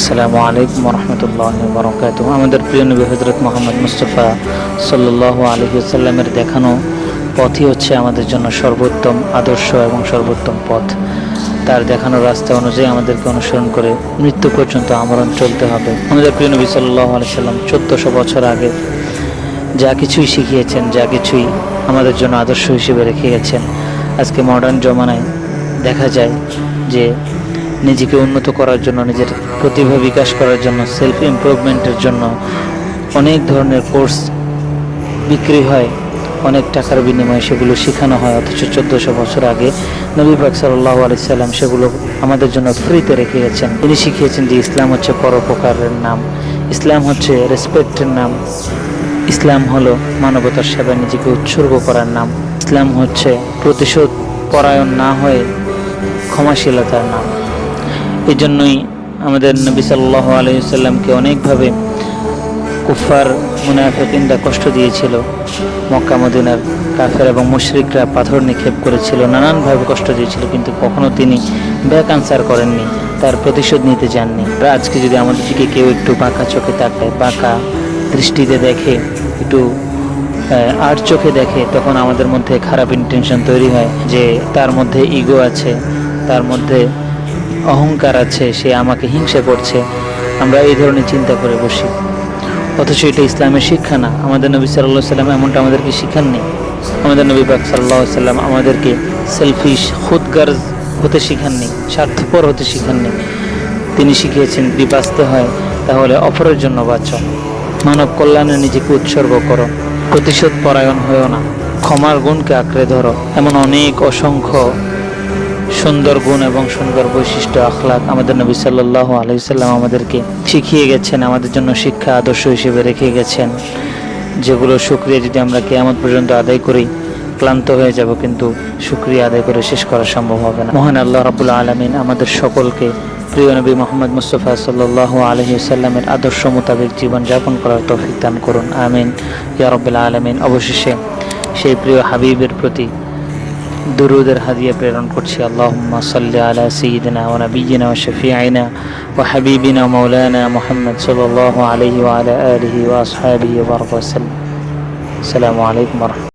আসসালামু আলাইকুম রহমতুল্লাহি ওয়া বারাকাতুহু। আমাদের প্রিয় নবী হযরত মুহাম্মদ মুস্তাফা সাল্লাল্লাহু আলাইহি ওয়াসাল্লামের দেখানো পথই হচ্ছে আমাদের জন্য সর্বোত্তম আদর্শ এবং সর্বোত্তম পথ। তার দেখানো রাস্তা অনুযায়ী আমাদেরকে অনুসরণ করে মৃত্যু পর্যন্ত আমরণ চলতে হবে। আমাদের প্রিয় নবী সাল্লাল্লাহু আলাইহি ওয়াসাল্লাম 1400 বছর আগে যা কিছুই শিখিয়েছেন, যা কিছুই আমাদের জন্য আদর্শ হিসেবে রেখে গেছেন, আজকে মডার্ন জমানায় দেখা যায় যে নিজেকে উন্নত করার জন্য, নিজের প্রতিভা বিকাশ করার জন্য, সেলফ ইমপ্রুভমেন্টের জন্য অনেক ধরনের কোর্স বিক্রি হয়, অনেক টাকার বিনিময়ে সেগুলো শেখানো হয়। অথচ 1400 বছর আগে নবী পাক সাল্লাল্লাহু আলাইহি সাল্লাম সেগুলো আমাদের জন্য ফ্রিতে রেখে গেছেন। তিনি শিখিয়েছেন যে ইসলাম হচ্ছে পরোপকারের নাম, ইসলাম হচ্ছে রেসপেক্টের নাম, ইসলাম হলো মানবতার সেবায় নিজেকে উৎসর্গ করার নাম, ইসলাম হচ্ছে প্রতিশোধ পরায়ণ না হয়ে ক্ষমাশীলতার নাম। এই জন্যই আমাদের নবী সাল্লাল্লাহু আলাইহি ওয়াসাল্লামকে অনেকভাবে কুফার মুনাফিকিনরা কষ্ট দিয়েছিল। মক্কা মদিনার কাফের এবং মুশরিকরা পাথর নিক্ষেপ করেছিল, নানানভাবে কষ্ট দিয়েছিল, কিন্তু কখনো তিনি ব্যাক আনসার করেননি, তার প্রতিশোধ নিতে যাননি। আজকে যদি আমাদের দিকে কেউ একটু বাঁকা চোখে তাকায়, বাঁকা দৃষ্টিতে দেখে, একটু আর চোখে দেখে, তখন আমাদের মধ্যে খারাপ ইন্টেনশন তৈরি হয় যে তার মধ্যে ইগো আছে, তার মধ্যে অহংকার আছে, সে আমাকে হিংসা করছে। আমরা এই ধরনের চিন্তা করে বসি, অথচ এটা ইসলামের শিক্ষা না। আমাদের নবী সাল্লাল্লাহু আলাইহি সাল্লাম এমনটা আমাদেরকে শিখাননি। আমাদের নবী পাক সাল্লাল্লাহু আলাইহি সাল্লাম আমাদেরকে সেলফিশ, খুদগার্জ হতে শিখাননি, স্বার্থপর হতে শিখাননি। তিনি শিখিয়েছেন যদি বাঁচতে হয় তাহলে অপরের জন্য বাঁচো, মানব কল্যাণে নিজেকে উৎসর্গ করো, প্রতিশোধ পরায়ণ হয়েও না, ক্ষমার গুণকে আঁকড়ে ধরো। এমন অনেক অসংখ্য সুন্দর গুণ এবং সুন্দর বৈশিষ্ট্য, আখলাক আমাদের নবী সাল্লাল্লাহু আলাইহি সাল্লাম আমাদেরকে শিখিয়ে গেছেন, আমাদের জন্য শিক্ষা আদর্শ হিসেবে রেখে গেছেন, যেগুলো শুকরিয়া যদি আমরা কিয়ামত পর্যন্ত আদায় করি ক্লান্ত হয়ে যাব, কিন্তু শুকরিয়া আদায় করে শেষ করা সম্ভব হবে না। মহান আল্লাহ রাব্বুল আলামিন আমাদের সকলকে প্রিয় নবী মুহাম্মদ মুস্তাফা সাল্লাল্লাহু আলাইহি ওয়াসাল্লামের আদর্শ মোতাবেক জীবন যাপন করার তৌফিক দান করুন, আমিন ইয়া রাব্বুল আলামিন। অবশেষে সেই প্রিয় হাবিবের প্রতি দুরুদের হাদিয়া প্রেরণ করছি। আল্লাহুম্মা সাল্লি আলা সাইয়্যিদিনা ওয়া নাবিয়্যিনা ওয়া শাফিঈনা ওয়া হাবিবিনা মাওলানা মুহাম্মদ সাল্লাল্লাহু আলাইহি ওয়া আলা আলিহি ওয়া আসহাবিহি ওয়া বারাক ওয়া সাল্লাম। আসসালামু আলাইকুম ওয়া রাহমাতুল্লাহ।